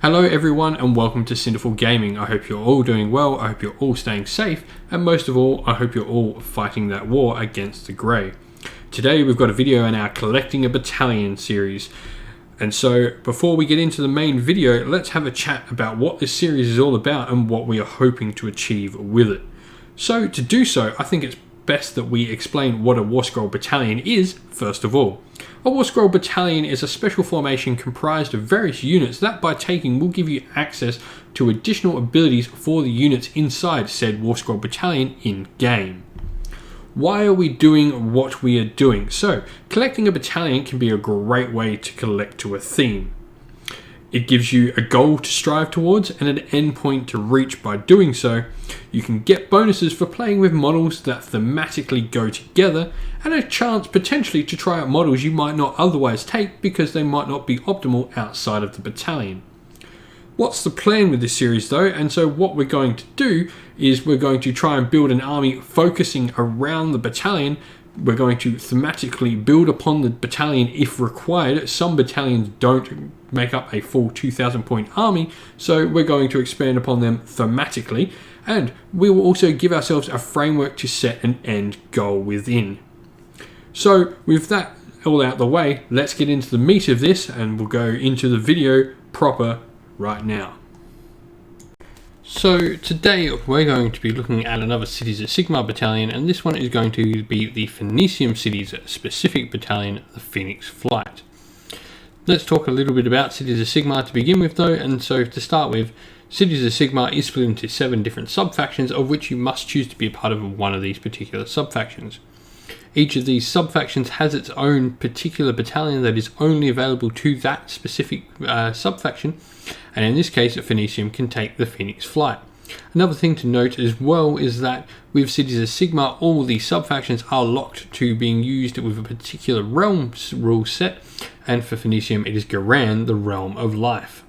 Hello everyone and welcome to Cinderful Gaming. I hope you're all doing well, I hope you're all staying safe, and most of all, I hope you're all fighting that war against the Grey. Today we've got a video in our Collecting a Battalion series. And so before we get into the main video, let's have a chat about what this series is all about and what we are hoping to achieve with it. So to do so, I think it's best that we explain what a War Scroll Battalion is first of all. A War Scroll Battalion is a special formation comprised of various units that by taking will give you access to additional abilities for the units inside said War Scroll Battalion in-game. Why are we doing what we are doing? So, collecting a battalion can be a great way to collect to a theme. It gives you a goal to strive towards and an endpoint to reach. By doing so, you can get bonuses for playing with models that thematically go together and a chance potentially to try out models you might not otherwise take because they might not be optimal outside of the battalion. What's the plan with this series though? And so what we're going to do is we're going to try and build an army focusing around the battalion. We're going to thematically build upon the battalion if required. Some battalions don't make up a full 2,000 point army, so we're going to expand upon them thematically, and we will also give ourselves a framework to set an end goal within. So with that all out the way, let's get into the meat of this and we'll go into the video proper right now. So today we're going to be looking at another Cities of Sigmar battalion, and this one is going to be the Phoenicium Cities specific battalion, the Phoenix Flight. Let's talk a little bit about Cities of Sigmar to begin with though, and so to start with, Cities of Sigmar is split into 7 different sub-factions, of which you must choose to be a part of one of these particular sub-factions. Each of these sub-factions has its own particular battalion that is only available to that specific sub-faction, and in this case, Phoenicium can take the Phoenix Flight. Another thing to note as well is that with Cities of Sigmar, all the sub-factions are locked to being used with a particular realm rule set, and for Phoenicium it is Garan, the Realm of Life.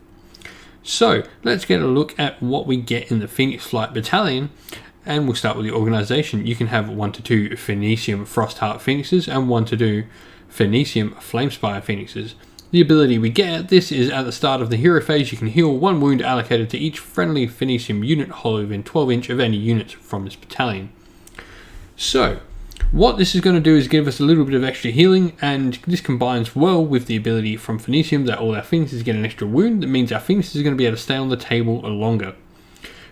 So, let's get a look at what we get in the Phoenix Flight Battalion, and we'll start with the organisation. You can have 1 to 2 Phoenicium Frostheart Phoenixes and 1 to 2 Phoenicium Flamespire Phoenixes. The ability we get, this is at the start of the hero phase, you can heal 1 wound allocated to each friendly Phoenicium unit hollow within 12 inch of any units from this battalion. So, what this is going to do is give us a little bit of extra healing, and this combines well with the ability from Phoenicium that all our Phoenixes get an extra wound. That means our Phoenixes are going to be able to stay on the table longer.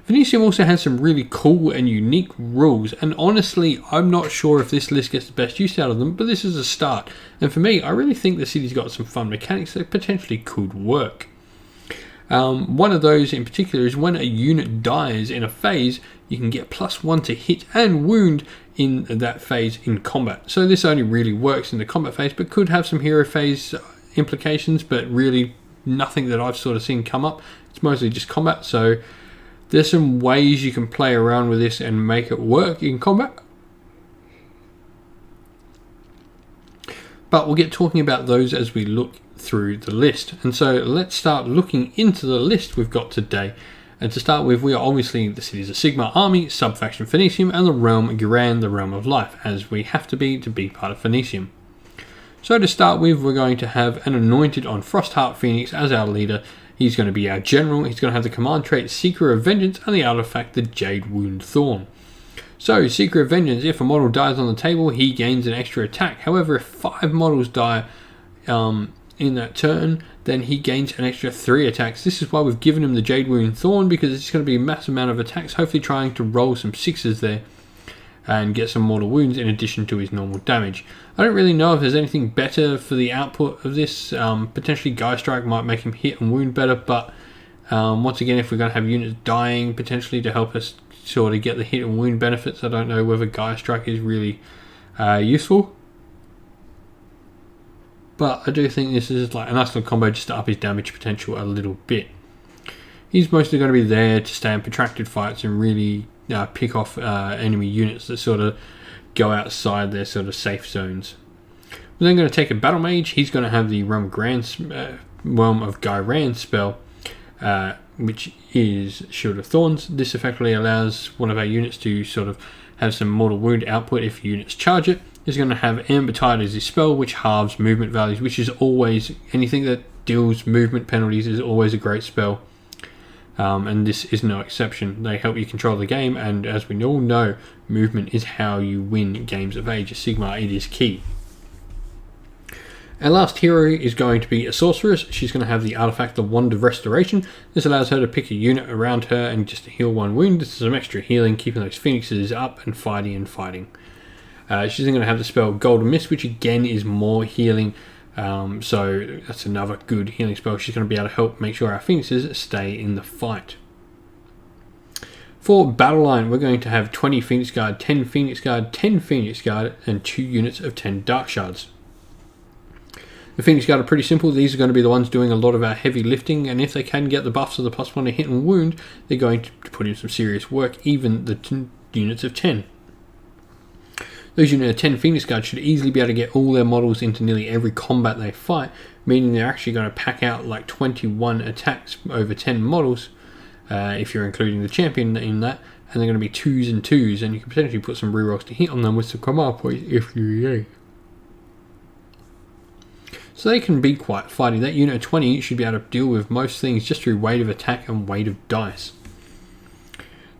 Phoenicium also has some really cool and unique rules, and honestly I'm not sure if this list gets the best use out of them, but this is a start, and for me I really think the city's got some fun mechanics that potentially could work. One of those in particular is when a unit dies in a phase, you can get +1 to hit and wound in that phase in combat. So this only really works in the combat phase, but could have some hero phase implications, but really nothing that I've sort of seen come up. It's mostly just combat, so there's some ways you can play around with this and make it work in combat. But we'll get talking about those as we look through the list. And so let's start looking into the list we've got today. And to start with, we are obviously the Cities of Sigmar army, sub-faction Phoenicium, and the realm Garan, the Realm of Life, as we have to be part of Phoenicium. So to start with, we're going to have an Anointed on Frostheart Phoenix as our leader. He's going to be our general. He's going to have the command trait Seeker of Vengeance and the artifact the Jade Wound Thorn. So Seeker of Vengeance, if a model dies on the table, he gains an extra attack. However, if 5 models die in that turn, then he gains an extra 3 attacks. This is why we've given him the Jade Wound Thorn, because it's going to be a massive amount of attacks, hopefully trying to roll some 6s there and get some mortal wounds in addition to his normal damage. I don't really know if there's anything better for the output of this. Potentially Guy Strike might make him hit and wound better, but once again, if we're going to have units dying potentially to help us sort of get the hit and wound benefits, I don't know whether Guy Strike is really useful. But I do think this is like a nice little combo just to up his damage potential a little bit. He's mostly going to be there to stay in protracted fights and really pick off enemy units that sort of go outside their sort of safe zones. We're then going to take a Battle Mage. He's going to have the Realm of Garan spell, which is Shield of Thorns. This effectively allows one of our units to sort of have some mortal wound output if units charge it. He's going to have Amber Tide as his spell, which halves movement values, which is always, anything that deals movement penalties is always a great spell. and this is no exception. They help you control the game, and as we all know, movement is how you win games of Age of Sigmar. It is key. Our last hero is going to be a sorceress. She's going to have the artifact, the Wand of Restoration. This allows her to pick a unit around her and just heal one wound. This is some extra healing, keeping those phoenixes up and fighting. She's then going to have the spell Golden Mist, which again is more healing. So that's another good healing spell. She's going to be able to help make sure our phoenixes stay in the fight. For Battle Line, we're going to have 20 Phoenix Guard, 10 Phoenix Guard, 10 Phoenix Guard, and 2 units of 10 Dark Shards. The Phoenix Guard are pretty simple. These are going to be the ones doing a lot of our heavy lifting, and if they can get the buffs of the +1 to hit and wound, they're going to put in some serious work, even the units of 10. Those units of 10 Phoenix Guard should easily be able to get all their models into nearly every combat they fight, meaning they're actually going to pack out like 21 attacks over 10 models, if you're including the champion in that, and they're going to be 2s and 2s, and you can potentially put some rerolls to hit on them with some command points if you like. So they can be quite fighty. That unit of 20 should be able to deal with most things just through weight of attack and weight of dice.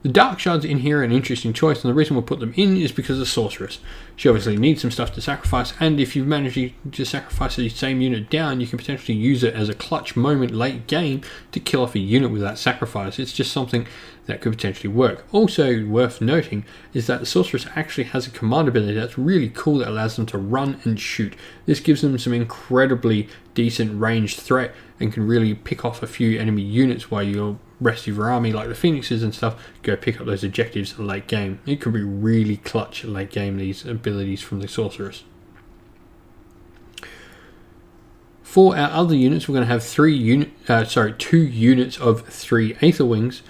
The Dark Shards in here are an interesting choice, and the reason we'll put them in is because of Sorceress. She obviously needs some stuff to sacrifice, and if you manage to sacrifice the same unit down, you can potentially use it as a clutch moment late game to kill off a unit with that sacrifice. It's just something that could potentially work. Also worth noting is that the Sorceress actually has a command ability that's really cool that allows them to run and shoot. This gives them some incredibly decent ranged threat and can really pick off a few enemy units while you're rest of your army, like the Phoenixes and stuff, go pick up those objectives late game. It could be really clutch late game, these abilities from the Sorceress. For our other units, we're going to have 2 units of 3 Aether Wings,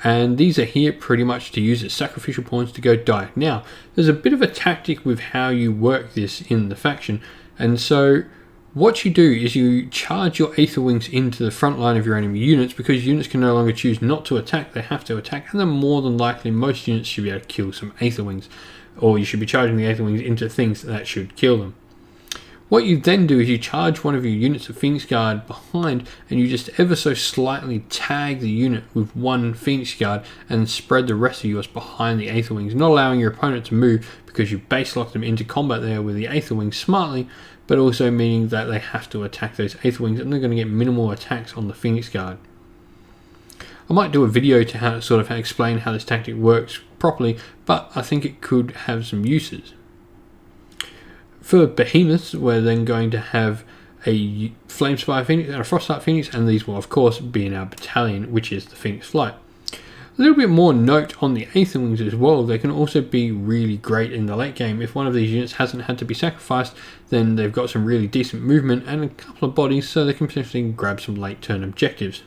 and these are here pretty much to use as sacrificial points to go die. Now, there's a bit of a tactic with how you work this in the faction, and so what you do is you charge your Aether Wings into the front line of your enemy units, because units can no longer choose not to attack, they have to attack, and then more than likely most units should be able to kill some Aether Wings, or you should be charging the Aether Wings into things that should kill them. What you then do is you charge one of your units of Phoenix Guard behind, and you just ever so slightly tag the unit with one Phoenix Guard and spread the rest of yours behind the Aether Wings, not allowing your opponent to move because you base locked them into combat there with the Aether Wings smartly, but also meaning that they have to attack those Aether Wings and they're going to get minimal attacks on the Phoenix Guard. I might do a video to explain how this tactic works properly, but I think it could have some uses. For Behemoths, we're then going to have a Flamespire Phoenix and a Frostheart Phoenix, and these will of course be in our battalion, which is the Phoenix Flight. A little bit more note on the Aether Wings as well. They can also be really great in the late game. If one of these units hasn't had to be sacrificed, then they've got some really decent movement and a couple of bodies, so they can potentially grab some late turn objectives.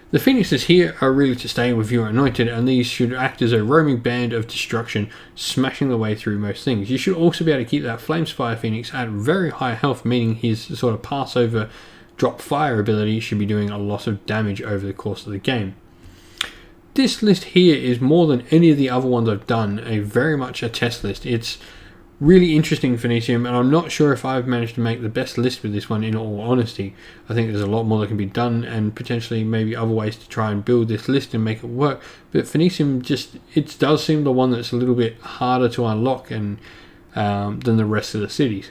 The Phoenixes here are really to stay with your Anointed, and these should act as a roaming band of destruction, smashing the way through most things. You should also be able to keep that Flamespire Phoenix at very high health, meaning his sort of pass over drop fire ability should be doing a lot of damage over the course of the game. This list here is more than any of the other ones I've done, very much a test list. It's really interesting, Phoenicium, and I'm not sure if I've managed to make the best list with this one, in all honesty. I think there's a lot more that can be done, and potentially maybe other ways to try and build this list and make it work. But Phoenicium it does seem the one that's a little bit harder to unlock than the rest of the cities.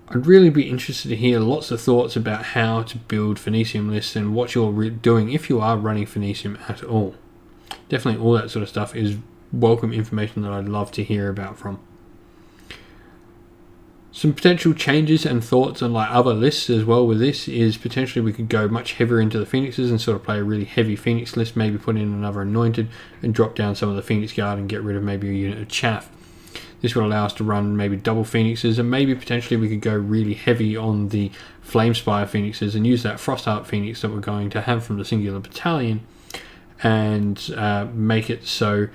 I'd really be interested to hear lots of thoughts about how to build Phoenicium lists and what you're doing if you are running Phoenicium at all. Definitely all that sort of stuff is welcome information that I'd love to hear about from. Some potential changes and thoughts on other lists as well with this is potentially we could go much heavier into the Phoenixes and sort of play a really heavy Phoenix list, maybe put in another Anointed and drop down some of the Phoenix Guard and get rid of maybe a unit of Chaff. This would allow us to run maybe double Phoenixes, and maybe potentially we could go really heavy on the Flamespire Phoenixes and use that Frostheart Phoenix that we're going to have from the singular battalion and make it so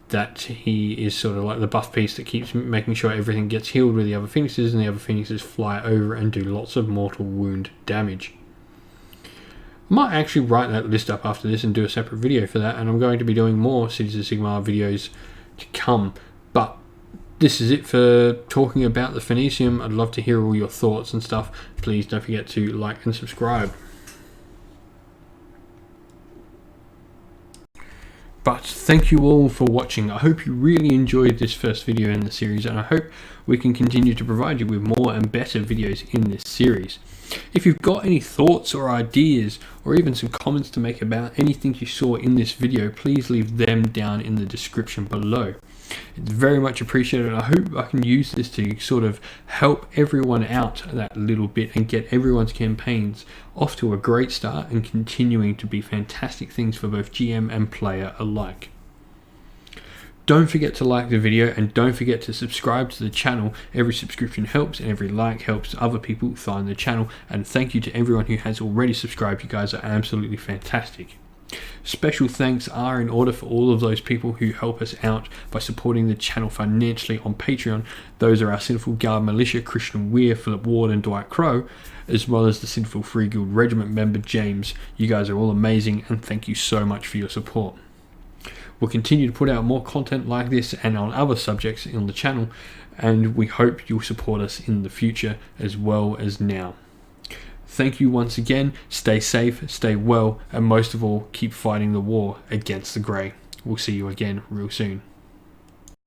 that he is sort of like the buff piece that keeps making sure everything gets healed with the other Phoenixes, and the other Phoenixes fly over and do lots of mortal wound damage. I might actually write that list up after this and do a separate video for that, and I'm going to be doing more Cities of Sigmar videos to come, but this is it for talking about the Phoenicium. I'd love to hear all your thoughts and stuff. Please don't forget to like and subscribe. But thank you all for watching. I hope you really enjoyed this first video in the series, and I hope we can continue to provide you with more and better videos in this series. If you've got any thoughts or ideas, or even some comments to make about anything you saw in this video, please leave them down in the description below. It's very much appreciated. I hope I can use this to sort of help everyone out that little bit and get everyone's campaigns off to a great start and continuing to be fantastic things for both GM and player alike. Don't forget to like the video, and don't forget to subscribe to the channel. Every subscription helps, and every like helps other people find the channel. And thank you to everyone who has already subscribed. You guys are absolutely fantastic. Special thanks are in order for all of those people who help us out by supporting the channel financially on Patreon. Those are our Sinful Guard Militia, Christian Weir, Philip Ward and Dwight Crow, as well as the Sinful Free Guild Regiment member James. You guys are all amazing, and thank you so much for your support. We'll continue to put out more content like this and on other subjects on the channel, and we hope you'll support us in the future as well as now. Thank you once again. Stay safe, stay well, and most of all, keep fighting the war against the Grey. We'll see you again real soon.